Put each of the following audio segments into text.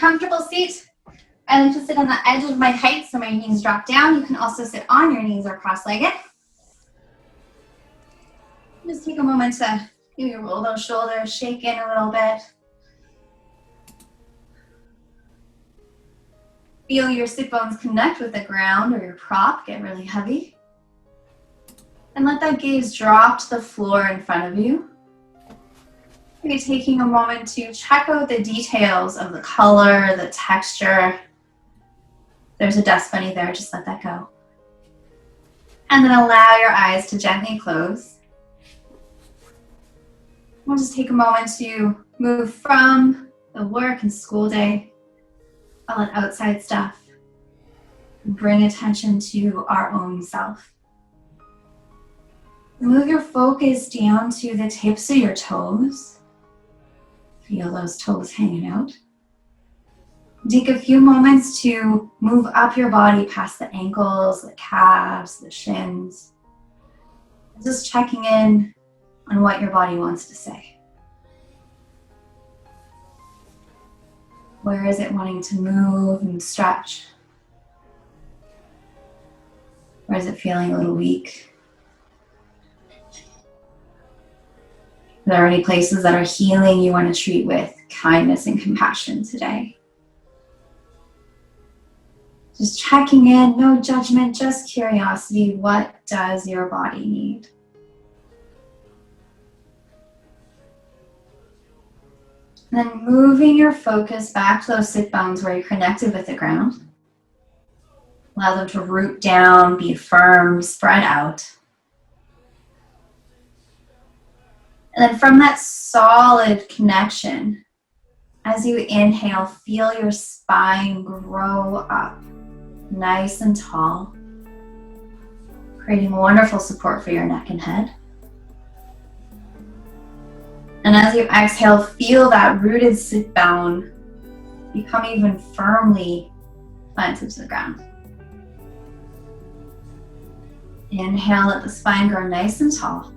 comfortable seat, I like to sit on the edge of my height so my knees drop down. You can also sit on your knees or cross-legged. Just take a moment to maybe roll those shoulders, shake in a little bit. Feel your sit bones connect with the ground or your prop, get really heavy. And let that gaze drop to the floor in front of you. Maybe taking a moment to check out the details of the color, the texture. There's a dust bunny there, just let that go. And then allow your eyes to gently close. We'll just take a moment to move from the work and school day, all that outside stuff, and bring attention to our own self. Move your focus down to the tips of your toes. Feel those toes hanging out. Take a few moments to move up your body past the ankles, the calves, the shins. Just checking in on what your body wants to say. Where is it wanting to move and stretch? Where is it feeling a little weak? Are there any places that are healing you want to treat with kindness and compassion today? Just checking in, no judgment, just curiosity. What does your body need? And then moving your focus back to those sit bones where you're connected with the ground. Allow them to root down, be firm, spread out. And then from that solid connection, as you inhale, feel your spine grow up, nice and tall, creating wonderful support for your neck and head. And as you exhale, feel that rooted sit bone become even firmly planted to the ground. Inhale, let the spine grow nice and tall.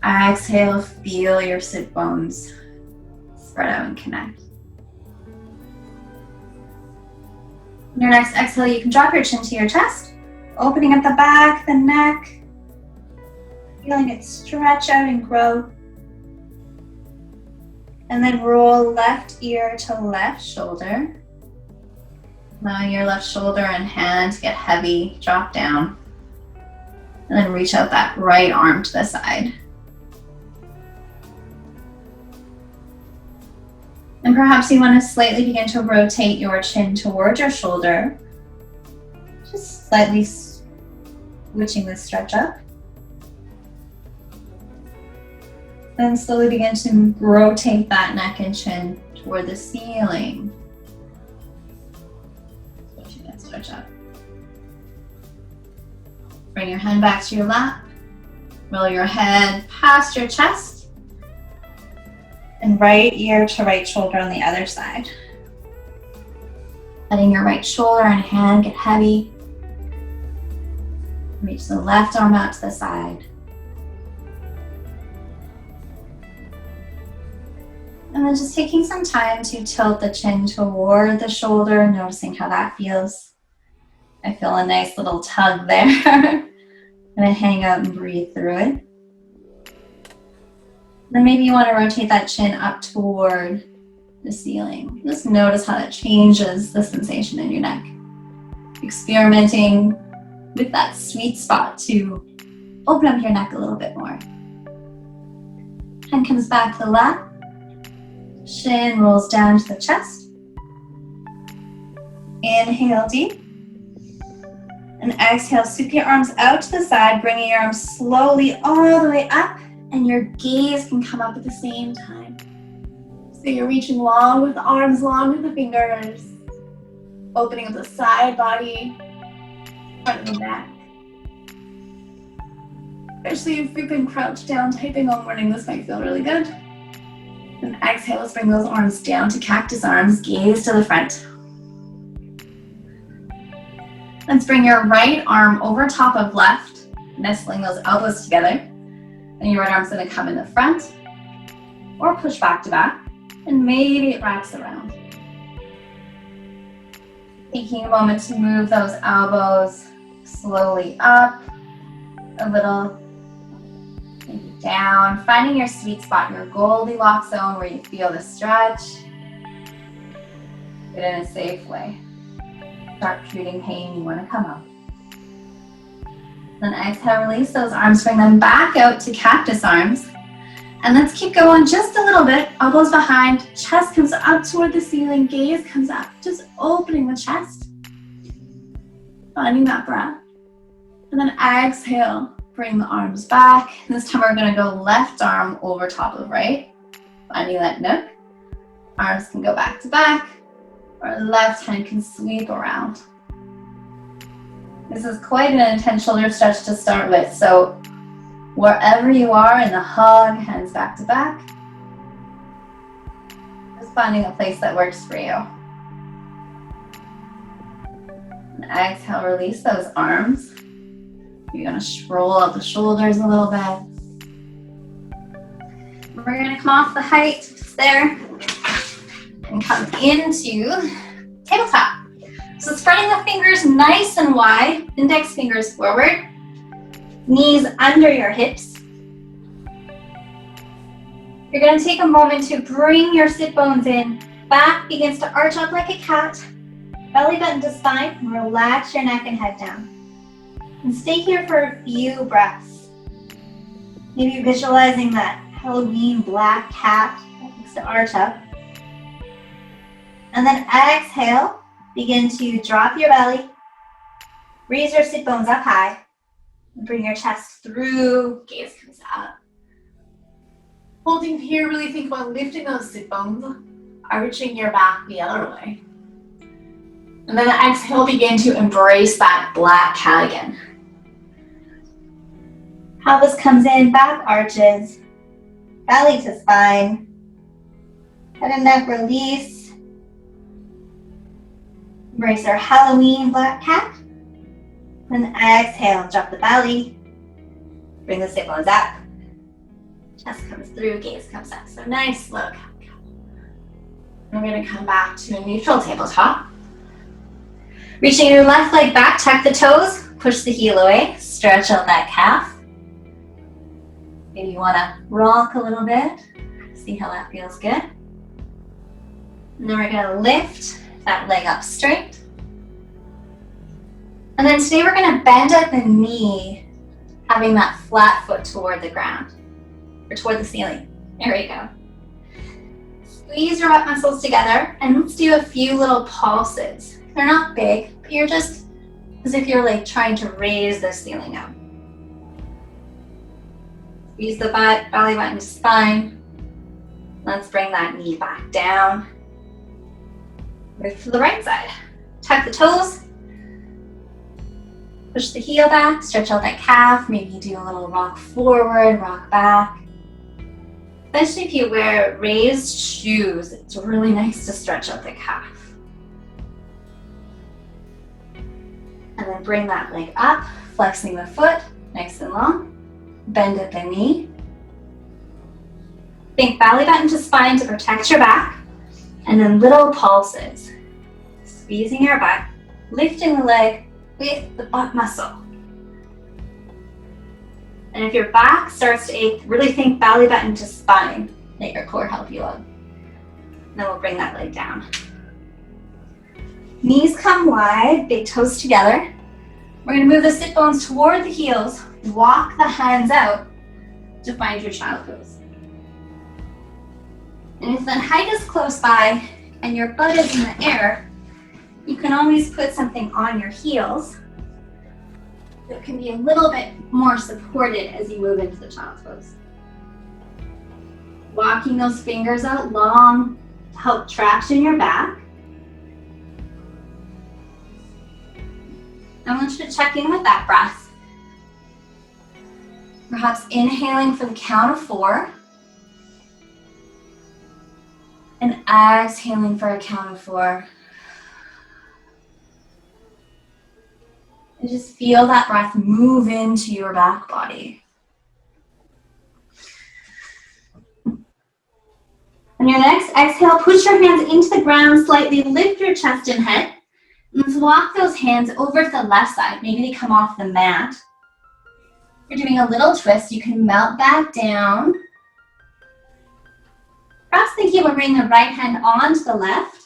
Exhale, feel your sit bones spread out and connect. In your next exhale, you can drop your chin to your chest, opening up the back, the neck, feeling it stretch out and grow. And then roll left ear to left shoulder. Allowing your left shoulder and hand to get heavy, drop down. And then reach out that right arm to the side. And perhaps you want to slightly begin to rotate your chin towards your shoulder. Just slightly switching the stretch up. Then slowly begin to rotate that neck and chin toward the ceiling. Switching that stretch up. Bring your hand back to your lap. Roll your head past your chest. And right ear to right shoulder on the other side. Letting your right shoulder and hand get heavy. Reach the left arm out to the side. And then just taking some time to tilt the chin toward the shoulder, noticing how that feels. I feel a nice little tug there. I'm gonna hang out and breathe through it. Then maybe you want to rotate that chin up toward the ceiling. Just notice how that changes the sensation in your neck. Experimenting with that sweet spot to open up your neck a little bit more. Hand comes back to the lap. Shin rolls down to the chest. Inhale deep. And exhale, scoop your arms out to the side, bringing your arms slowly all the way up. And your gaze can come up at the same time. So you're reaching long with the arms, long with the fingers. Opening up the side body, front and back. Especially if you've been crouched down typing all morning, this might feel really good. And exhale, let's bring those arms down to cactus arms, gaze to the front. Let's bring your right arm over top of left, nestling those elbows together. And your right arm's gonna come in the front or push back to back. And maybe it wraps around. Taking a moment to move those elbows slowly up, a little maybe down, finding your sweet spot, your Goldilocks zone where you feel the stretch, but in a safe way. Start treating pain, you want to come up. Then exhale, release those arms, bring them back out to cactus arms. And let's keep going just a little bit. Elbows behind, chest comes up toward the ceiling, gaze comes up, just opening the chest. Finding that breath. And then exhale, bring the arms back. This time we're gonna go left arm over top of right. Finding that nook. Arms can go back to back, or left hand can sweep around. This is quite an intense shoulder stretch to start with, so wherever you are in the hug, hands back to back, just finding a place that works for you. And exhale, release those arms. You're gonna roll out the shoulders a little bit. We're gonna come off the height, just there, and come into tabletop. So spreading the fingers nice and wide, index fingers forward, knees under your hips. You're going to take a moment to bring your sit bones in. Back begins to arch up like a cat. Belly button to spine, and relax your neck and head down. And stay here for a few breaths. Maybe visualizing that Halloween black cat that needs to arch up. And then exhale, begin to drop your belly. Raise your sit bones up high. Bring your chest through, gaze comes up. Holding here, really think about lifting those sit bones, arching your back the other way. And then exhale, begin to embrace that black cat again. Pelvis comes in, back arches, belly to spine. Head and neck release. Embrace our Halloween black cat. Then exhale, drop the belly. Bring the sit bones up. Chest comes through, gaze comes up. So nice, slow cat. We're going to come back to a neutral tabletop. Reaching your left leg back, tuck the toes, push the heel away, stretch out that calf. Maybe you want to rock a little bit. See how that feels good. And then we're going to lift that leg up straight. And then today we're going to bend at the knee, having that flat foot toward the ground, or toward the ceiling. There we go. Squeeze your butt muscles together, and let's do a few little pulses. They're not big, but you're just as if you're like trying to raise the ceiling up. Squeeze the butt, belly button to spine. Let's bring that knee back down. Move to the right side. Tuck the toes. Push the heel back, stretch out that calf. Maybe do a little rock forward, rock back. Especially if you wear raised shoes, it's really nice to stretch out the calf. And then bring that leg up, flexing the foot, nice and long. Bend at the knee. Think belly button to spine to protect your back. And then little pulses. Squeezing your butt, lifting the leg with the butt muscle. And if your back starts to ache, really think belly button to spine. Let your core help you out. And then we'll bring that leg down. Knees come wide, big toes together. We're going to move the sit bones toward the heels. Walk the hands out to find your child pose. And if the height is close by and your butt is in the air, you can always put something on your heels that can be a little bit more supported as you move into the child's pose. Walking those fingers out long to help traction your back. I want you to check in with that breath. Perhaps inhaling for the count of 4. And exhaling for a count of 4. And just feel that breath move into your back body. And On your next exhale, push your hands into the ground, slightly lift your chest and head. Let's walk those hands over to the left side. Maybe they come off the mat. You're doing a little twist. You can melt back down. Perhaps thinking about bringing the right hand onto the left.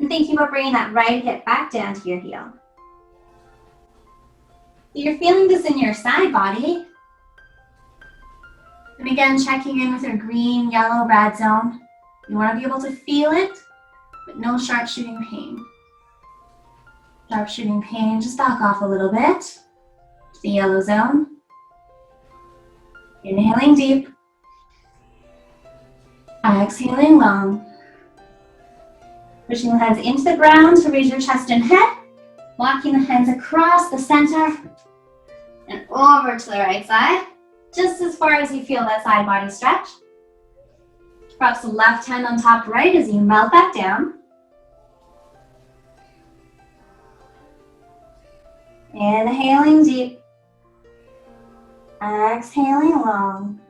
And thinking about bringing that right hip back down to your heel. So you're feeling this in your side body. And again, checking in with your green, yellow, red zone. You want to be able to feel it, but no sharp shooting pain. Sharp shooting pain, just back off a little bit to the yellow zone. Inhaling deep. Exhaling long. Pushing the hands into the ground to raise your chest and head. Walking the hands across the center and over to the right side. Just as far as you feel that side body stretch. Perhaps the left hand on top right as you melt back down. Inhaling deep. Exhaling long.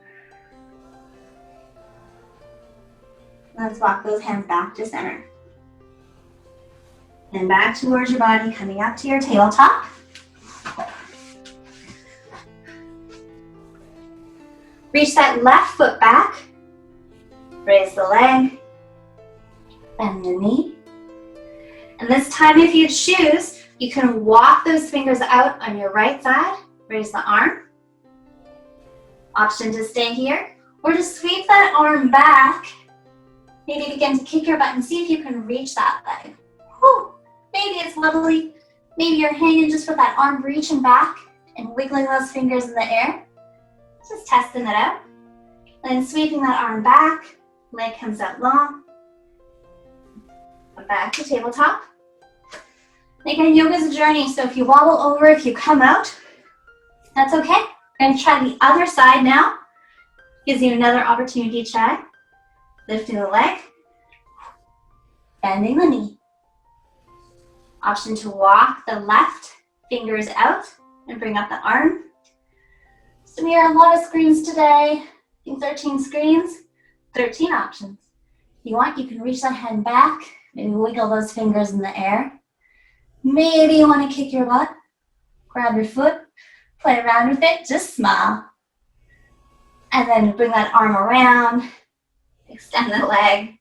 Let's walk those hands back to center. And back towards your body, coming up to your tabletop. Reach that left foot back. Raise the leg. Bend the knee. And this time, if you choose, you can walk those fingers out on your right side. Raise the arm. Option to stay here. Or to sweep that arm back. Maybe begin to kick your butt and see if you can reach that leg. Whew. Maybe it's lovely. Maybe you're hanging just with that arm reaching back and wiggling those fingers in the air. Just testing it out. And then sweeping that arm back. Leg comes out long. Back to tabletop. Again, yoga's a journey, so if you wobble over, if you come out, that's okay. We're going to try the other side now. Gives you another opportunity to try. Lifting the leg. Bending the knee. Option to walk the left fingers out and bring up the arm. So we are a lot of screens today. I think 13 screens, 13 options. If you want, you can reach that hand back, maybe wiggle those fingers in the air. Maybe you want to kick your butt, grab your foot, play around with it, just smile. And then bring that arm around, extend the leg,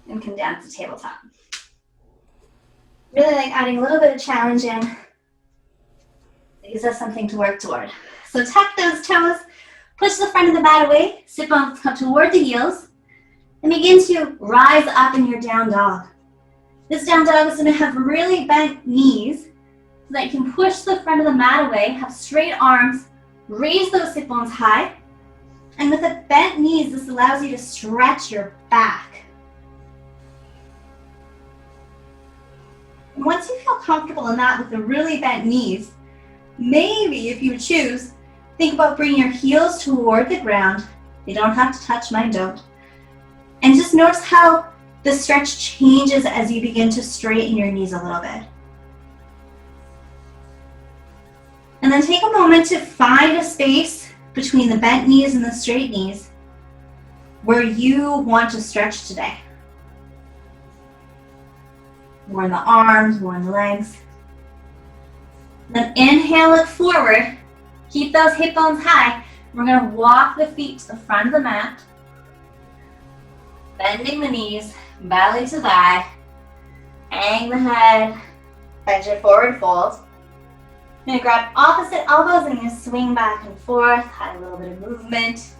and come down to tabletop. Really like adding a little bit of challenge in. It gives us something to work toward. So tuck those toes, push the front of the mat away, sit bones come toward the heels, and begin to rise up in your down dog. This down dog is going to have really bent knees so that you can push the front of the mat away, have straight arms, raise those sit bones high, and with the bent knees, this allows you to stretch your back. And once you feel comfortable in that with the really bent knees, maybe if you choose, think about bringing your heels toward the ground. They don't have to touch, mine don't. And just notice how the stretch changes as you begin to straighten your knees a little bit. And then take a moment to find a space between the bent knees and the straight knees where you want to stretch today. More in the arms, more in the legs. Then inhale it forward. Keep those hip bones high. We're going to walk the feet to the front of the mat. Bending the knees, belly to thigh. Hang the head. Bend your forward fold. You're going to grab opposite elbows and you swing back and forth. Add a little bit of movement.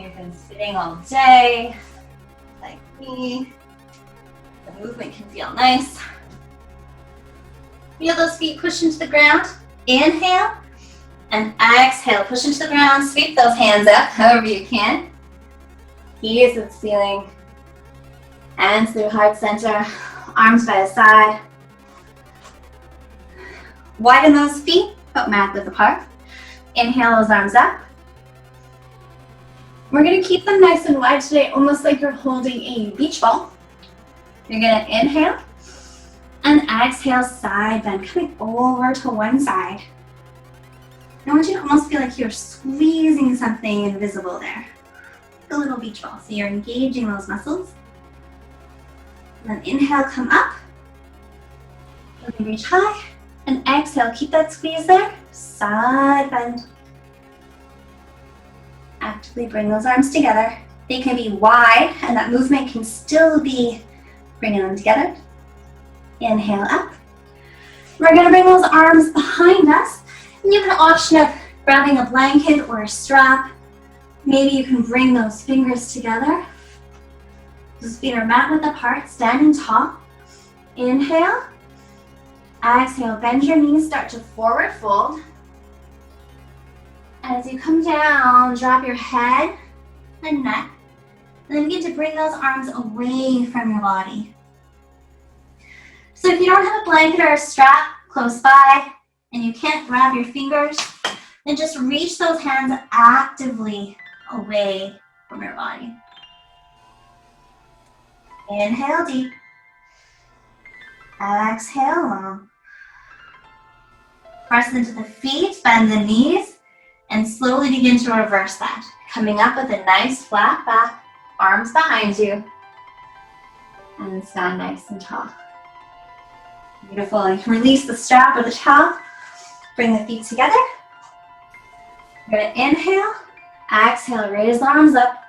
You've been sitting all day, like me. The movement can feel nice. Feel those feet push into the ground. Inhale and exhale. Push into the ground. Sweep those hands up however you can. Ease the ceiling. Hands through heart center. Arms by the side. Widen those feet. About mat width apart. Inhale those arms up. We're going to keep them nice and wide today, almost like you're holding a beach ball. You're going to inhale and exhale, side bend, coming over to one side. I want you to almost feel like you're squeezing something invisible there. Like a little beach ball. So you're engaging those muscles. And then inhale, come up. Let me reach high. And exhale, keep that squeeze there. Side bend. Actively bring those arms together. They can be wide, and that movement can still be bringing them together. Inhale up. We're gonna bring those arms behind us. And you have an option of grabbing a blanket or a strap. Maybe you can bring those fingers together. Those feet are mat width apart, standing tall. Inhale. Exhale, bend your knees, start to forward fold. As you come down, drop your head and neck. And then begin to bring those arms away from your body. So if you don't have a blanket or a strap close by, and you can't grab your fingers, then just reach those hands actively away from your body. Inhale deep. Exhale long. Press into the feet, bend the knees, and slowly begin to reverse that. Coming up with a nice flat back, arms behind you, and stand nice and tall. Beautiful. And you can release the strap or the towel. Bring the feet together. You're going to inhale. Exhale, raise the arms up.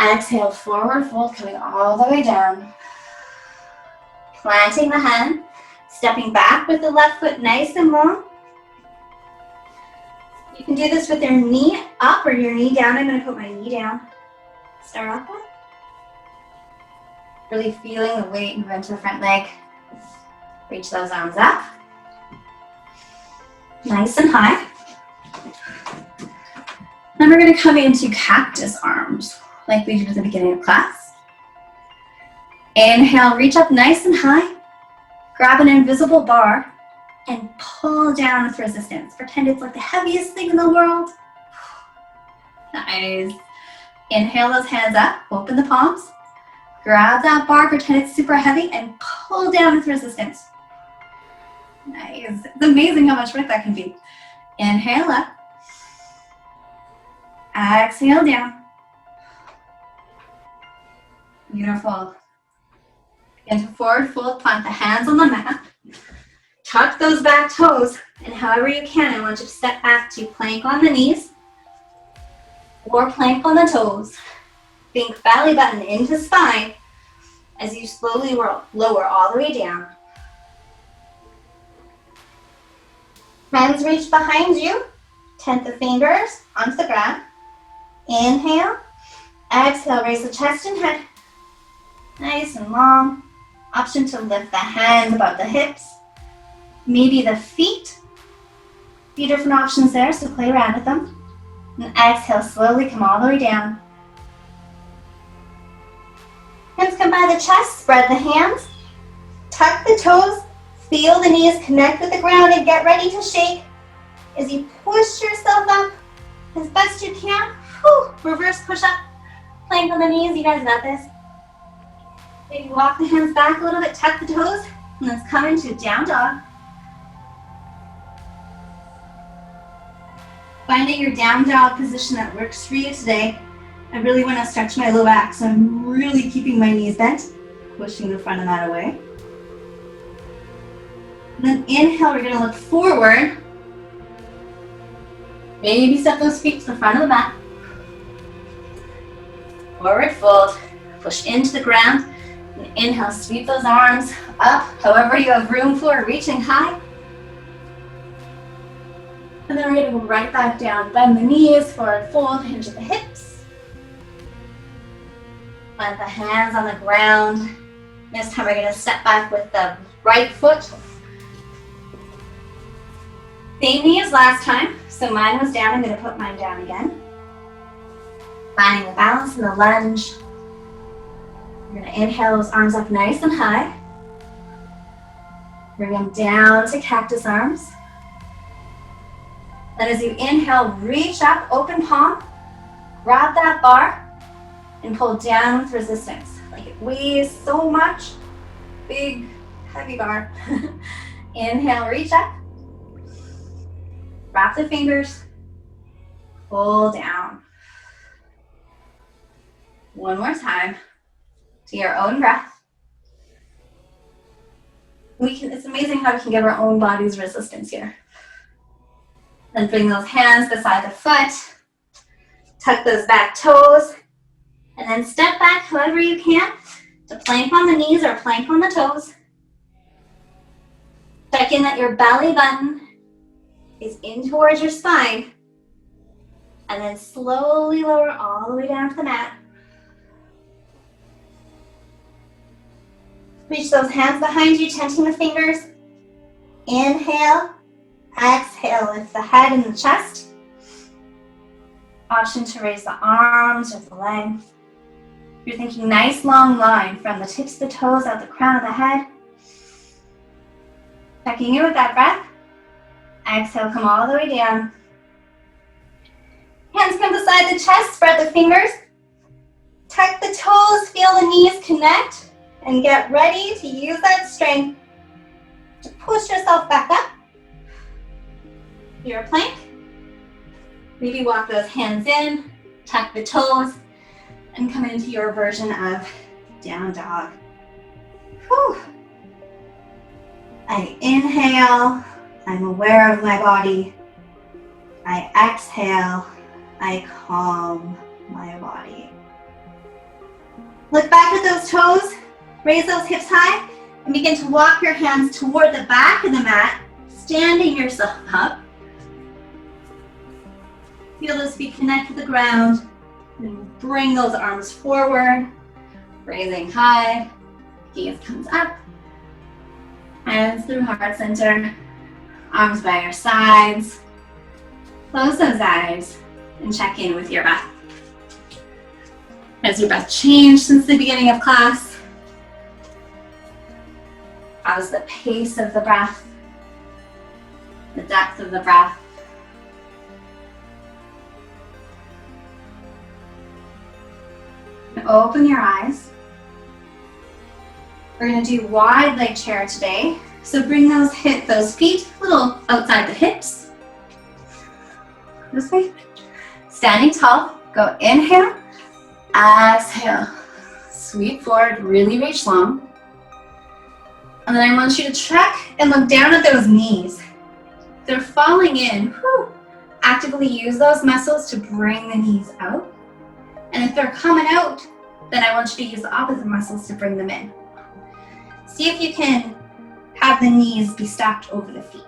Exhale, forward fold, coming all the way down. Planting the hand. Stepping back with the left foot nice and long. You can do this with your knee up or your knee down. I'm going to put my knee down. Start off with. Really feeling the weight move into the front leg. Reach those arms up. Nice and high. Then we're going to come into cactus arms, like we did at the beginning of class. Inhale, reach up nice and high. Grab an invisible bar and pull down with resistance. Pretend it's like the heaviest thing in the world. Nice. Inhale those hands up, open the palms. Grab that bar, pretend it's super heavy, and pull down with resistance. Nice. It's amazing how much work that can be. Inhale up. Exhale down. Beautiful. Begin to forward fold, plant the hands on the mat. Tuck those back toes, and however you can, I want you to step back to plank on the knees or plank on the toes. Think belly button into spine as you slowly lower all the way down. Hands reach behind you. Tent the fingers onto the ground. Inhale. Exhale, raise the chest and head. Nice and long. Option to lift the hands above the hips. Maybe the feet. A few different options there, so play around with them. And exhale, slowly come all the way down. Hands come by the chest, spread the hands. Tuck the toes, feel the knees connect with the ground, and get ready to shake. As you push yourself up as best you can. Reverse push up. Plank on the knees, you guys got this. Maybe walk the hands back a little bit, tuck the toes, and let's come into down dog. Finding your down dog position that works for you today. I really want to stretch my low back, so I'm really keeping my knees bent, pushing the front of that away. And then inhale, we're going to look forward. Maybe step those feet to the front of the mat. Forward fold, push into the ground. And inhale, sweep those arms up, however you have room for, reaching high. And then we're going to go right back down. Bend the knees, forward fold, hinge at the hips. Plant the hands on the ground. This time we're going to step back with the right foot. Same knee as last time. So mine was down, I'm going to put mine down again. Finding the balance in the lunge. We're going to inhale those arms up nice and high. Bring them down to cactus arms. Then as you inhale, reach up, open palm, grab that bar, and pull down with resistance. Like it weighs so much. Big, heavy bar. Inhale, reach up. Wrap the fingers, pull down. One more time to your own breath. It's amazing how we can give our own bodies resistance here. Then bring those hands beside the foot. Tuck those back toes. And then step back however you can to plank on the knees or plank on the toes. Check in that your belly button is in towards your spine. And then slowly lower all the way down to the mat. Reach those hands behind you, tenting the fingers. Inhale, exhale, lift the head and the chest. Option to raise the arms or the legs. You're thinking nice long line from the tips of the toes out the crown of the head. Checking in with that breath. Exhale, come all the way down. Hands come beside the chest, spread the fingers. Tuck the toes, feel the knees connect. And get ready to use that strength to push yourself back up. Your plank. Maybe walk those hands in, tuck the toes, and come into your version of down dog. Whew. I inhale, I'm aware of my body. I exhale, I calm my body. Look back at those toes. Raise those hips high and begin to walk your hands toward the back of the mat, standing yourself up. Feel those feet connect to the ground and bring those arms forward, raising high, gaze comes up, hands through heart center, arms by your sides. Close those eyes and check in with your breath. Has your breath changed since the beginning of class? How's the pace of the breath, the depth of the breath? And open your eyes. We're going to do wide leg chair today. So bring those feet a little outside the hips. This way. Standing tall. Go inhale, exhale. Sweep forward, really reach long. And then I want you to check and look down at those knees. If they're falling in, actively use those muscles to bring the knees out. And if they're coming out, then I want you to use the opposite muscles to bring them in. See if you can have the knees be stacked over the feet.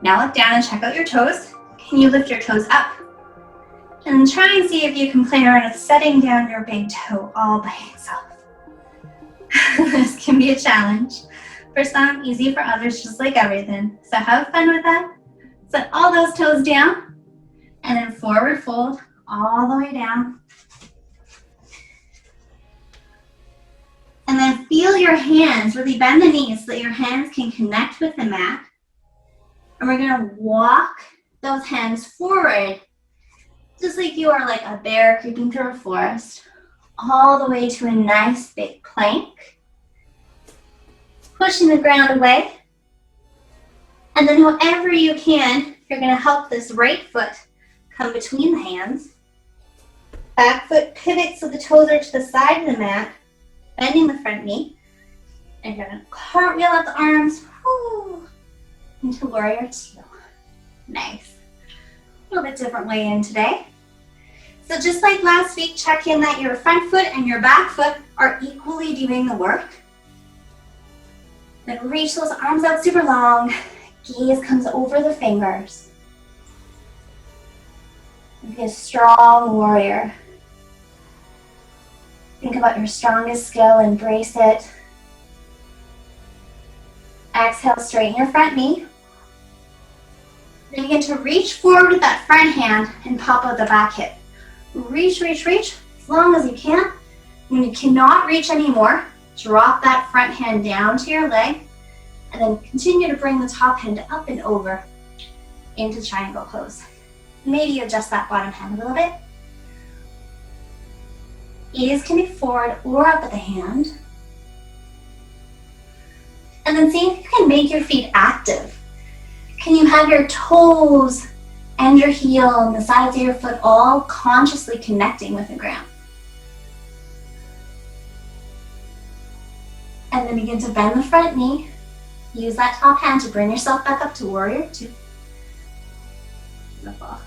Now look down and check out your toes. Can you lift your toes up? And try and see if you can play around with setting down your big toe all by itself. This can be a challenge. For some, easy, for others, just like everything. So have fun with that. Set all those toes down and then forward fold all the way down. And then feel your hands, really bend the knees so that your hands can connect with the mat. And we're gonna walk those hands forward, just like you are like a bear creeping through a forest, all the way to a nice big plank. Pushing the ground away. And then however you can, you're gonna help this right foot come between the hands. Back foot pivot so the toes are to the side of the mat, bending the front knee. And you're gonna cartwheel up the arms into warrior two. Nice. A little bit different way in today. So just like last week, check in that your front foot and your back foot are equally doing the work. Then reach those arms out super long. Gaze comes over the fingers. And be a strong warrior. Think about your strongest skill, embrace it. Exhale, straighten your front knee. Then begin to reach forward with that front hand and pop out the back hip. Reach, reach, reach, as long as you can. When you cannot reach anymore, drop that front hand down to your leg and then continue to bring the top hand up and over into triangle pose. Maybe adjust that bottom hand a little bit. Gaze can be forward or up at the hand. And then see if you can make your feet active. Can you have your toes and your heel and the sides of your foot all consciously connecting with the ground? And then begin to bend the front knee. Use that top hand to bring yourself back up to warrior two. Beautiful.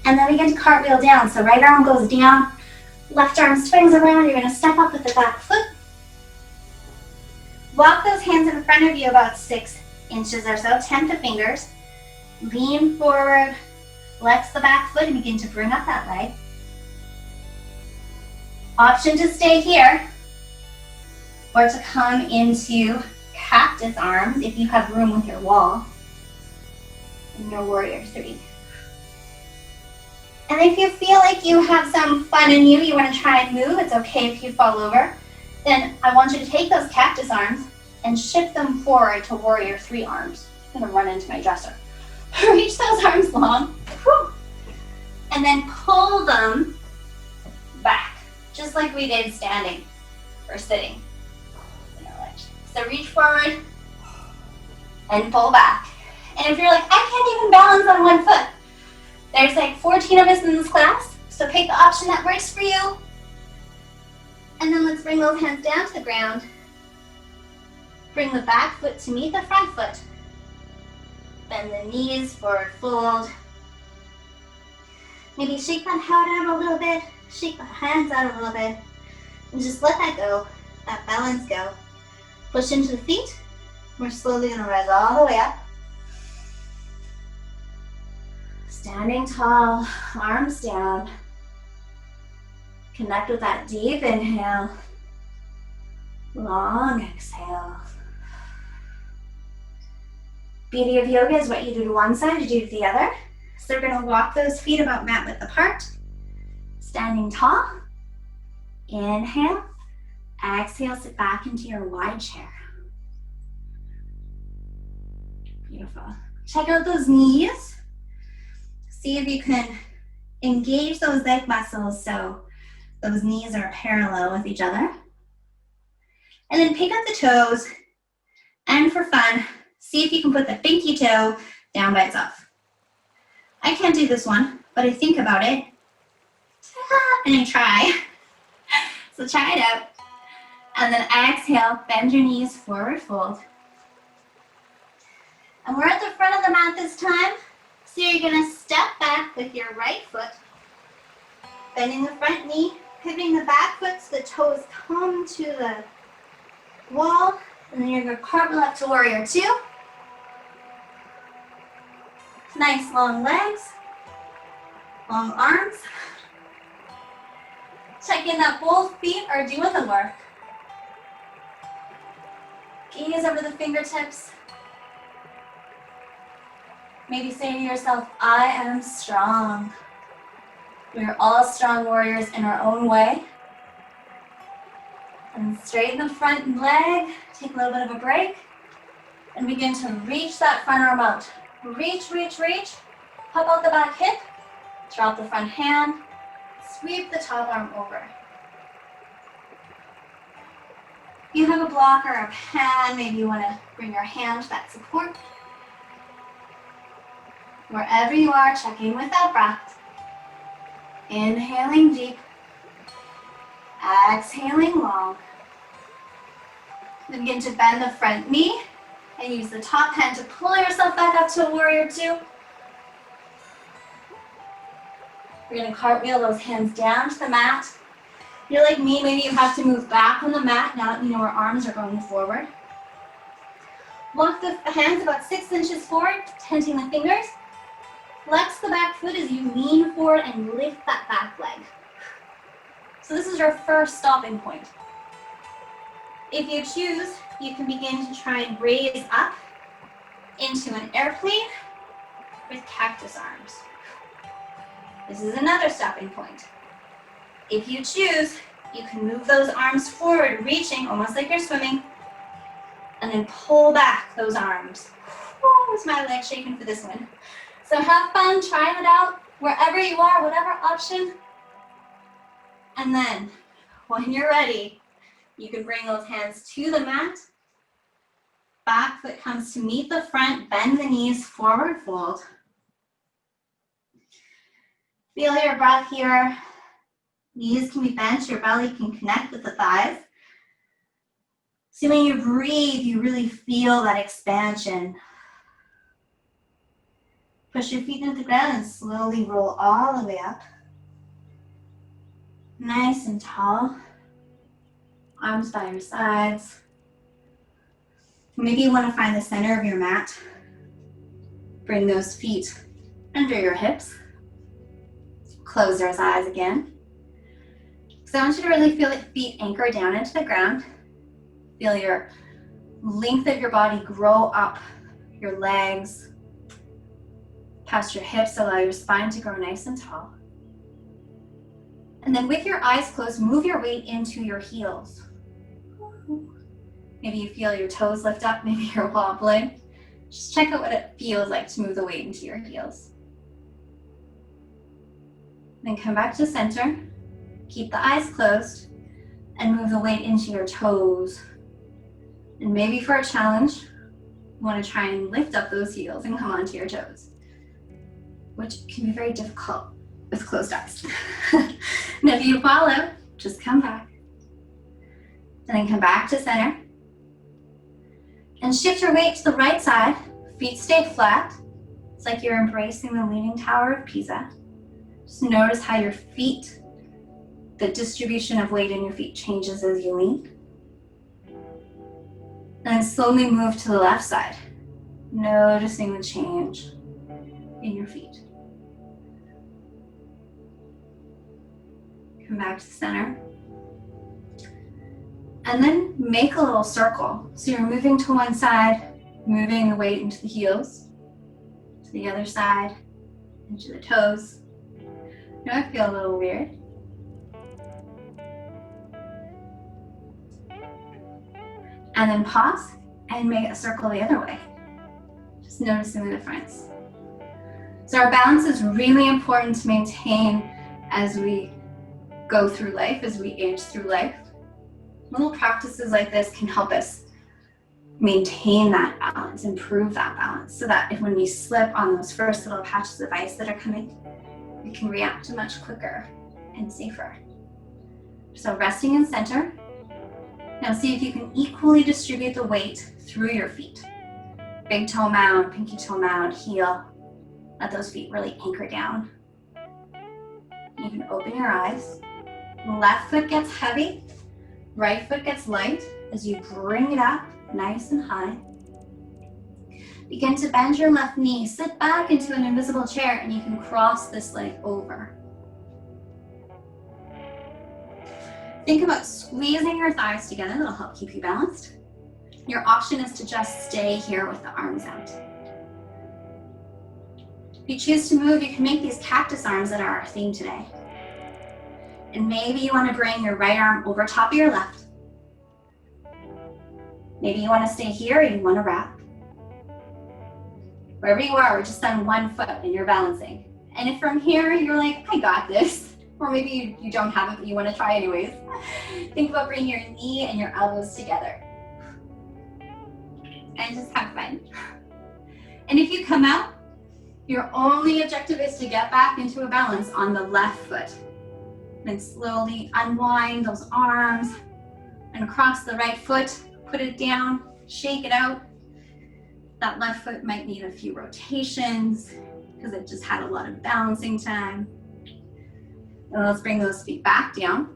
And then begin to cartwheel down. So right arm goes down, left arm swings around. You're going to step up with the back foot. Walk those hands in front of you about 6 inches or so, 10 the fingers. Lean forward, flex the back foot and begin to bring up that leg. Option to stay here or to come into cactus arms if you have room with your wall in your warrior three. And if you feel like you have some fun in you, you want to try and move, it's okay if you fall over, then I want you to take those cactus arms and shift them forward to warrior three arms. I'm gonna run into my dresser. Reach those arms long. Whew. And then pull them back, just like we did standing or sitting in our ledge. So reach forward and pull back. And if you're like, I can't even balance on one foot, there's like 14 of us in this class, so pick the option that works for you. And then let's bring those hands down to the ground. Bring the back foot to meet the front foot. Bend the knees, forward fold. Maybe shake that head out a little bit, shake the hands out a little bit, and just let that go, that balance go. Push into the feet. We're slowly gonna rise all the way up. Standing tall, arms down. Connect with that deep inhale, long exhale. Beauty of yoga is what you do to one side, you do to the other. So we're gonna walk those feet about mat width apart. Standing tall. Inhale. Exhale, sit back into your wide chair. Beautiful. Check out those knees. See if you can engage those leg muscles so those knees are parallel with each other. And then pick up the toes, and for fun, see if you can put the pinky toe down by itself. I can't do this one, but I think about it, and I try. So try it out. And then exhale, bend your knees, forward fold. And we're at the front of the mat this time, so you're gonna step back with your right foot, bending the front knee, pivoting the back foot so the toes come to the wall, and then you're gonna cartwheel up to warrior two. Nice long legs, long arms. Check in that both feet are doing the work. Gaze over the fingertips. Maybe say to yourself, I am strong. We are all strong warriors in our own way. And straighten the front leg, take a little bit of a break, and begin to reach that front arm out. Reach, reach, reach. Pop out the back hip, drop the front hand, sweep the top arm over. If you have a block or a pad, maybe you want to bring your hand to that support. Wherever you are, check in with that breath. Inhaling deep, exhaling long. Then begin to bend the front knee and use the top hand to pull yourself back up to a warrior two. We're gonna cartwheel those hands down to the mat. If you're like me, maybe you have to move back on the mat now that you know our arms are going forward. Walk the hands about 6 inches forward, tenting the fingers. Flex the back foot as you lean forward and lift that back leg. So this is your first stopping point. If you choose, you can begin to try and raise up into an airplane with cactus arms. This is another stopping point. If you choose, you can move those arms forward, reaching almost like you're swimming, and then pull back those arms. Ooh, is my leg shaking for this one? So have fun, try it out, wherever you are, whatever option. And then, when you're ready, you can bring those hands to the mat, Back foot comes to meet the front, bend the knees, forward fold. Feel your breath here. Knees can be bent, your belly can connect with the thighs. So when you breathe, you really feel that expansion. Push your feet into the ground and slowly roll all the way up. Nice and tall. Arms by your sides. Maybe you want to find the center of your mat. Bring those feet under your hips. Close those eyes again. So I want you to really feel the feet anchor down into the ground. Feel your length of your body grow up, your legs, past your hips, allow your spine to grow nice and tall. And then with your eyes closed, move your weight into your heels. Maybe you feel your toes lift up, maybe you're wobbling. Just check out what it feels like to move the weight into your heels. Then come back to center, keep the eyes closed, and move the weight into your toes. And maybe for a challenge, you want to try and lift up those heels and come onto your toes, which can be very difficult with closed eyes. And if you follow, just come back. And then come back to center. And shift your weight to the right side. Feet stay flat. It's like you're embracing the Leaning Tower of Pisa. Just notice how your feet, the distribution of weight in your feet changes as you lean. And then slowly move to the left side, noticing the change in your feet. Come back to center. And then make a little circle. So you're moving to one side, moving the weight into the heels, to the other side, into the toes. Now I feel a little weird. And then pause and make a circle the other way. Just noticing the difference. So our balance is really important to maintain as we go through life, as we age through life. Little practices like this can help us maintain that balance, improve that balance, so that if when we slip on those first little patches of ice that are coming, we can react much quicker and safer. So resting in center. Now see if you can equally distribute the weight through your feet. Big toe mound, pinky toe mound, heel. Let those feet really anchor down. You can open your eyes. Left foot gets heavy, right foot gets light as you bring it up nice and high. Begin to bend your left knee. Sit back into an invisible chair and you can cross this leg over. Think about squeezing your thighs together. That'll help keep you balanced. Your option is to just stay here with the arms out. If you choose to move, you can make these cactus arms that are our theme today. And maybe you want to bring your right arm over top of your left. Maybe you want to stay here or you want to wrap. Wherever you are, we're just on one foot and you're balancing. And if from here you're like, I got this, or maybe you don't have it but you want to try anyways, think about bringing your knee and your elbows together. And just have fun. And if you come out, your only objective is to get back into a balance on the left foot. Then slowly unwind those arms and across the right foot, put it down, shake it out. That left foot might need a few rotations because it just had a lot of balancing time. And let's bring those feet back down.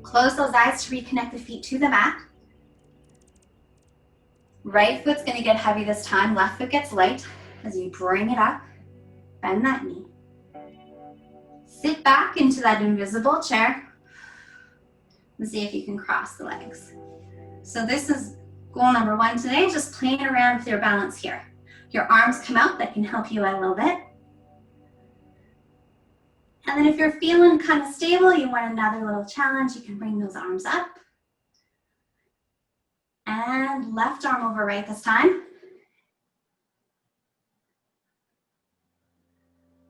Close those eyes to reconnect the feet to the mat. Right foot's gonna get heavy this time, left foot gets light as you bring it up, bend that knee. Sit back into that invisible chair and see if you can cross the legs. So this is goal number one today, just playing around with your balance here. Your arms come out, that can help you out a little bit. And then if you're feeling kind of stable, you want another little challenge, you can bring those arms up. And left arm over right this time.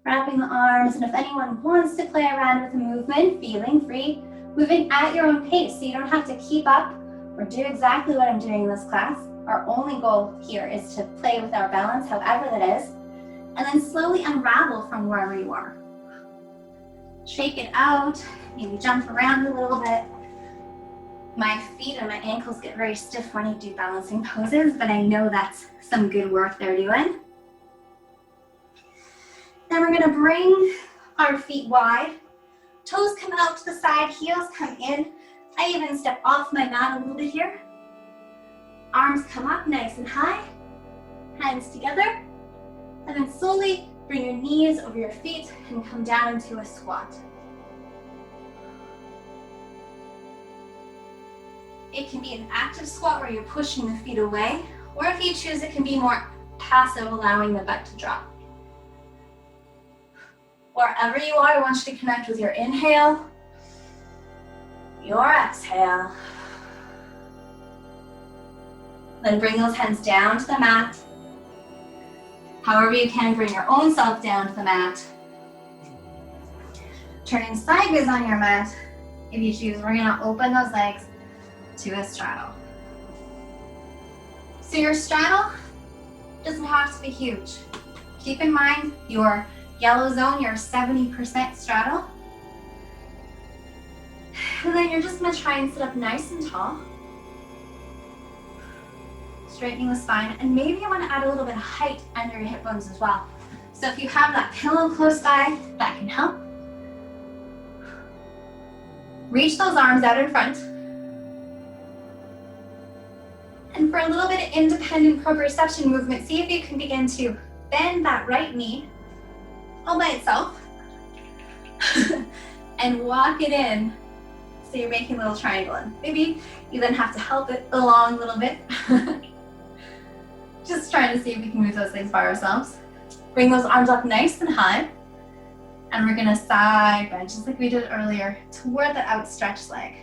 Wrapping the arms, and if anyone wants to play around with the movement, feeling free, moving at your own pace, so you don't have to keep up or do exactly what I'm doing in this class. Our only goal here is to play with our balance, however that is, and then slowly unravel from wherever you are. Shake it out, maybe jump around a little bit. My feet and my ankles get very stiff when I do balancing poses, but I know that's some good work they're doing. Then we're gonna bring our feet wide. Toes come out to the side, heels come in. I even step off my mat a little bit here. Arms come up nice and high, hands together, and then slowly bring your knees over your feet and come down into a squat. It can be an active squat where you're pushing the feet away, or if you choose, it can be more passive, allowing the butt to drop. Wherever you are, I want you to connect with your inhale, your exhale. Then bring those hands down to the mat. However you can, bring your own self down to the mat. Turning sideways on your mat, if you choose, we're gonna open those legs to a straddle. So your straddle doesn't have to be huge. Keep in mind your yellow zone, your 70% straddle. And then you're just gonna try and sit up nice and tall. Straightening the spine, and maybe you wanna add a little bit of height under your hip bones as well. So if you have that pillow close by, that can help. Reach those arms out in front. And for a little bit of independent proprioception movement, see if you can begin to bend that right knee all by itself and walk it in. So you're making a little triangle, and maybe you then have to help it along a little bit. Just trying to see if we can move those legs by ourselves. Bring those arms up nice and high, and we're gonna side bend just like we did earlier toward the outstretched leg.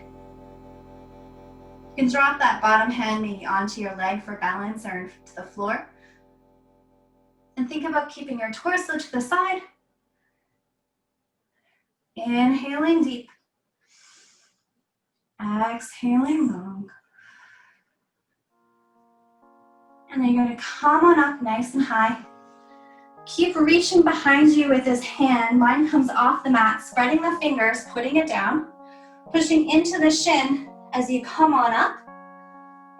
You can drop that bottom hand maybe onto your leg for balance or to the floor. And think about keeping your torso to the side. Inhaling deep. Exhaling long. And then you're going to come on up nice and high. Keep reaching behind you with this hand. Mine comes off the mat, spreading the fingers, putting it down, pushing into the shin as you come on up,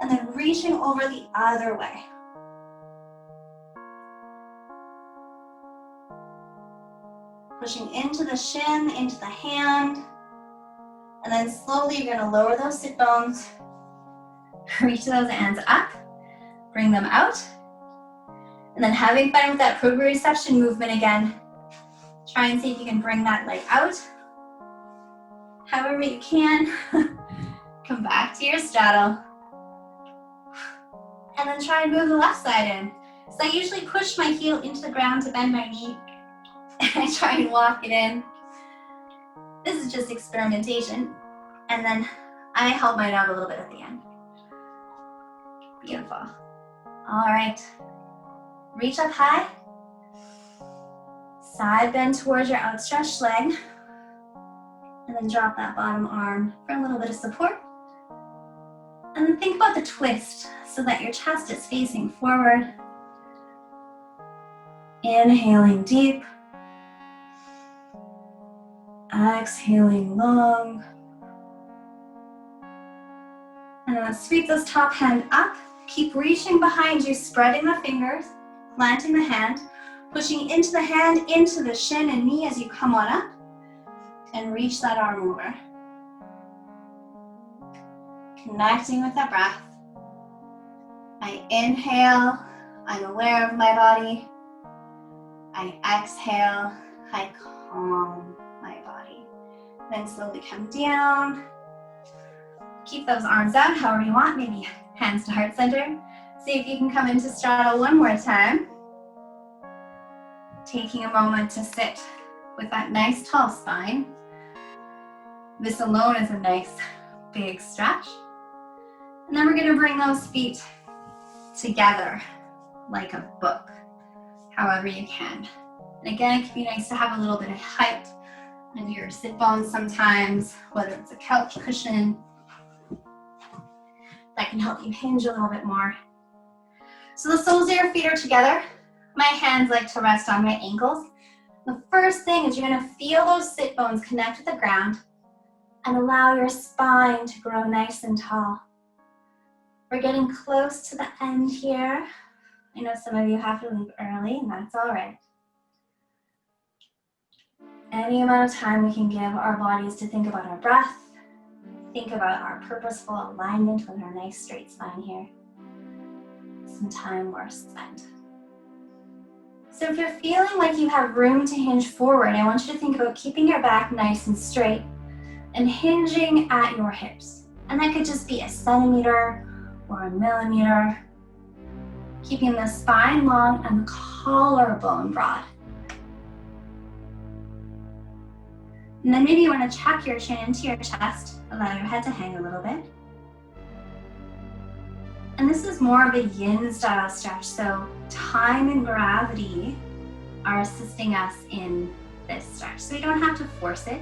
and then reaching over the other way. Pushing into the shin, into the hand, and then slowly you're going to lower those sit bones, reach those hands up, bring them out, and then having fun with that proprioception movement again. Try and see if you can bring that leg out. However you can, come back to your straddle, and then try and move the left side in. So I usually push my heel into the ground to bend my knee, and I try and walk it in. This is just experimentation. And then I help mine out a little bit at the end. Beautiful. All right. Reach up high. Side bend towards your outstretched leg. And then drop that bottom arm for a little bit of support. And then think about the twist so that your chest is facing forward. Inhaling deep. Exhaling long. And then sweep this top hand up. Keep reaching behind you, spreading the fingers, planting the hand, pushing into the hand, into the shin and knee as you come on up, and reach that arm over. Connecting with that breath. I inhale, I'm aware of my body. I exhale, I calm my body. Then slowly come down. Keep those arms out however you want, maybe hands to heart center. See if you can come into straddle one more time. Taking a moment to sit with that nice tall spine. This alone is a nice big stretch. And then we're gonna bring those feet together like a book, however you can. And again, it can be nice to have a little bit of height under your sit bones sometimes, whether it's a couch cushion. That can help you hinge a little bit more. So the soles of your feet are together. My hands like to rest on my ankles. The first thing is you're gonna feel those sit bones connect with the ground and allow your spine to grow nice and tall. We're getting close to the end here. I know some of you have to leave early, and that's all right. Any amount of time we can give our bodies to think about our breath, think about our purposeful alignment with our nice straight spine here. Some time well spent. So if you're feeling like you have room to hinge forward, I want you to think about keeping your back nice and straight and hinging at your hips. And that could just be a centimeter or a millimeter. Keeping the spine long and the collarbone broad. And then maybe you want to tuck your chin into your chest, allow your head to hang a little bit. And this is more of a yin style stretch, so time and gravity are assisting us in this stretch. So you don't have to force it.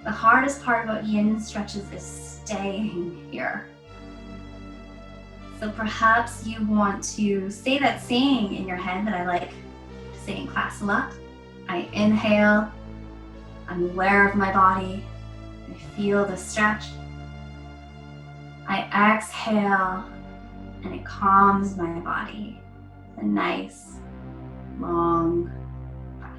The hardest part about yin stretches is staying here. So perhaps you want to say that saying in your head that I like to say in class a lot. I inhale, I'm aware of my body, I feel the stretch. I exhale, and it calms my body. A nice, long breath.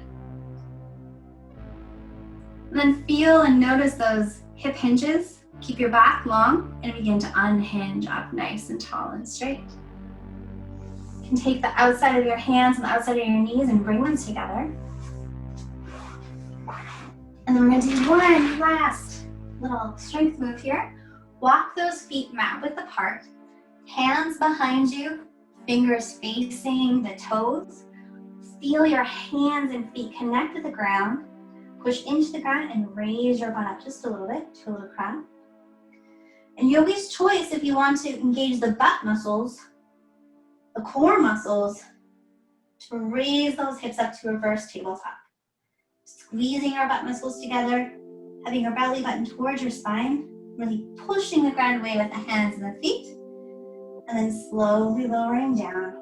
And then feel and notice those hip hinges. Keep your back long and begin to unhinge up nice and tall and straight. You can take the outside of your hands and the outside of your knees and bring them together. And then we're going to do one last little strength move here. Walk those feet mat width apart. Hands behind you, fingers facing the toes. Feel your hands and feet connect with the ground. Push into the ground and raise your butt up just a little bit to a little crown. And yogi's choice, if you want to engage the butt muscles, the core muscles, to raise those hips up to reverse tabletop. Squeezing our butt muscles together, having your belly button towards your spine, really pushing the ground away with the hands and the feet, and then slowly lowering down.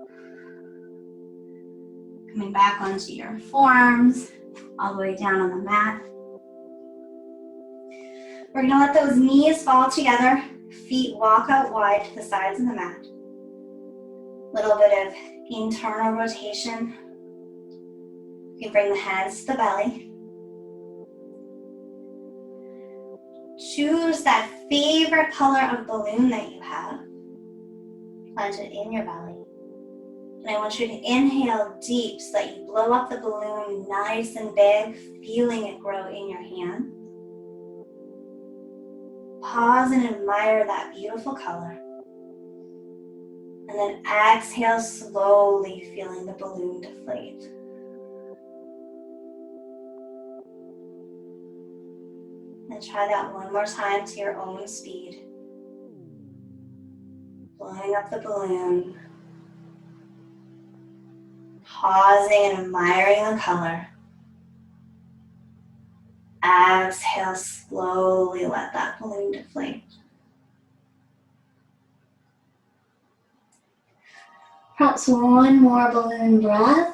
Coming back onto your forearms, all the way down on the mat. We're gonna let those knees fall together, feet walk out wide to the sides of the mat. Little bit of internal rotation. You bring the hands to the belly. Choose that favorite color of balloon that you have. Plant it in your belly. And I want you to inhale deep so that you blow up the balloon nice and big, feeling it grow in your hand. Pause and admire that beautiful color. And then exhale slowly, feeling the balloon deflate. And try that one more time to your own speed. Blowing up the balloon. Pausing and admiring the color. Exhale, slowly let that balloon deflate. Perhaps one more balloon breath.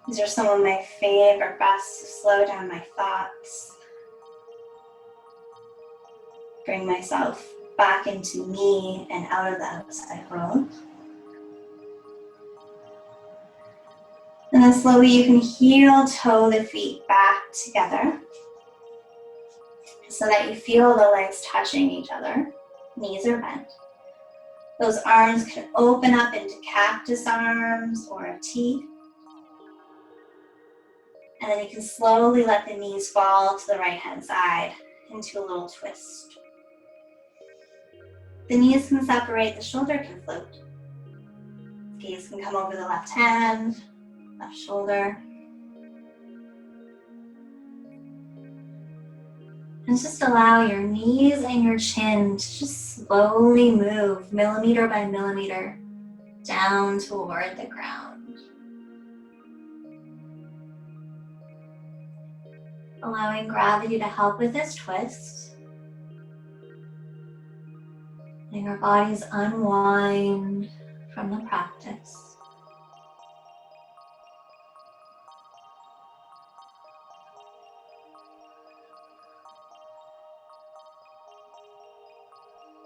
These are some of my favorite breaths to slow down my thoughts. Bring myself back into me and out of the outside world. And then slowly you can heel toe the feet back together so that you feel the legs touching each other. Knees are bent. Those arms can open up into cactus arms or a T. And then you can slowly let the knees fall to the right hand side into a little twist. The knees can separate, the shoulder can float. Gaze can come over the left hand, left shoulder. And just allow your knees and your chin to just slowly move, millimeter by millimeter, down toward the ground. Allowing gravity to help with this twist. letting our bodies unwind from the practice.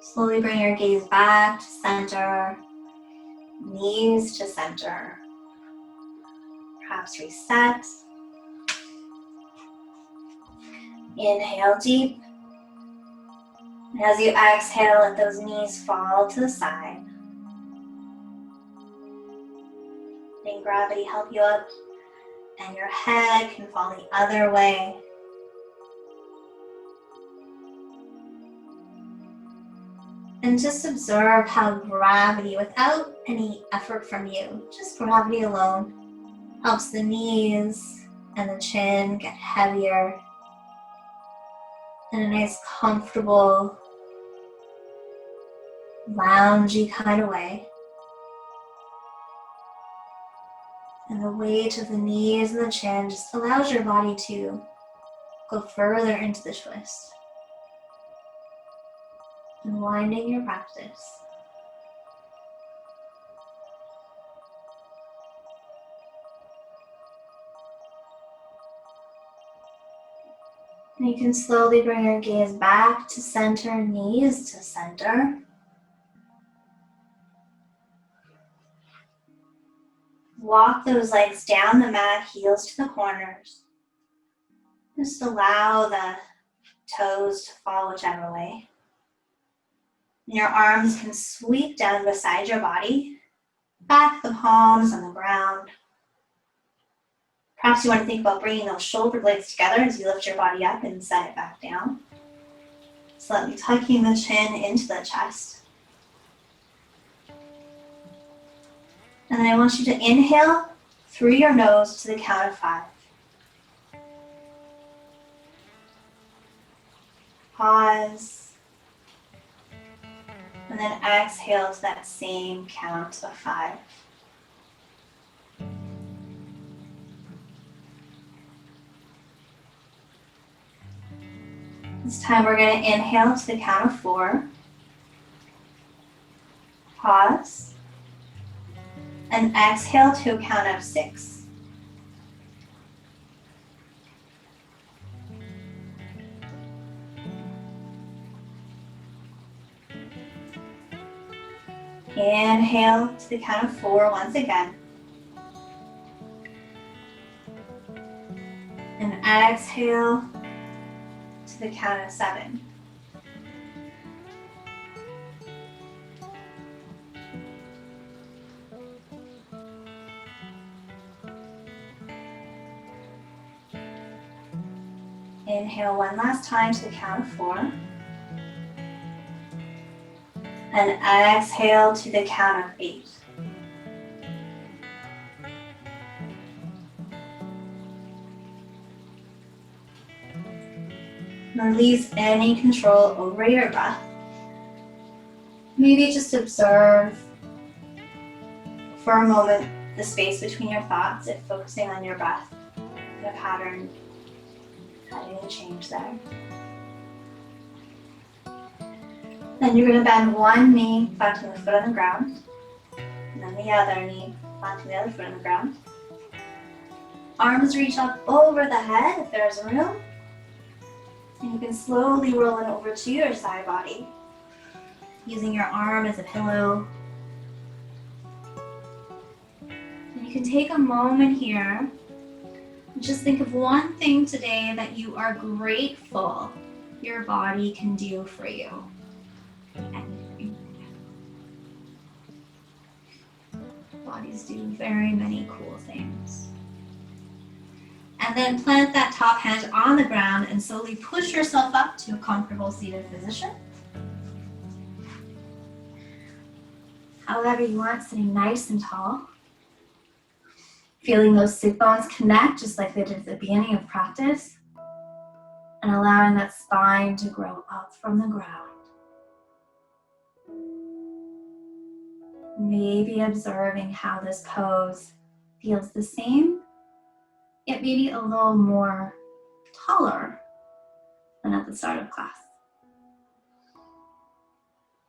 Slowly bring your gaze back to center, knees to center. Perhaps reset. Inhale deep. And as you exhale, let those knees fall to the side. Letting gravity help you up, and your head can fall the other way. And just observe how gravity, without any effort from you, just gravity alone, helps the knees and the chin get heavier in a nice, comfortable, loungy kind of way. And the weight of the knees and the chin just allows your body to go further into the twist. Unwinding your practice. And you can slowly bring your gaze back to center, knees to center. Walk those legs down the mat, heels to the corners. Just allow the toes to fall whichever way. And your arms can sweep down beside your body, back the palms on the ground. Perhaps you want to think about bringing those shoulder blades together as you lift your body up and set it back down. Slightly tucking the chin into the chest. And then I want you to inhale through your nose to the count of 5. Pause. And then exhale to that same count of 5. This time we're going to inhale to the count of 4. Pause. And exhale to a count of 6. Inhale to the count of 4 once again. And exhale to the count of 7. Inhale one last time to the count of 4. And exhale to the count of 8. Release any control over your breath. Maybe just observe for a moment the space between your thoughts, if focusing on your breath, the pattern, having a change there. Then you're going to bend one knee, planting the foot on the ground, and then the other knee, planting the other foot on the ground. Arms reach up over the head if there's room. And you can slowly roll it over to your side body, using your arm as a pillow. And you can take a moment here and just think of one thing today that you are grateful your body can do for you. Anything. Bodies do very many cool things. And then plant that top hand on the ground and slowly push yourself up to a comfortable seated position. However you want, sitting nice and tall. Feeling those sit bones connect just like they did at the beginning of practice. And allowing that spine to grow up from the ground. Maybe observing how this pose feels the same, yet maybe a little more taller than at the start of class.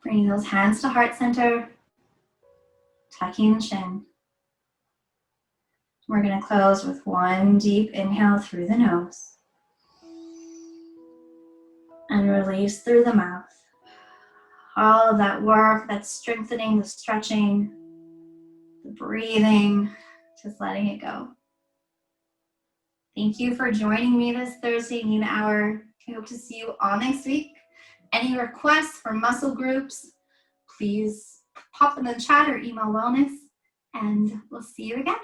Bringing those hands to heart center, tucking the chin. We're going to close with one deep inhale through the nose and release through the mouth. All of that work, that's strengthening, the stretching, the breathing, just letting it go. Thank you for joining me this Thursday noon hour. I hope to see you all next week. Any requests for muscle groups, please pop them in the chat or email wellness, and we'll see you again.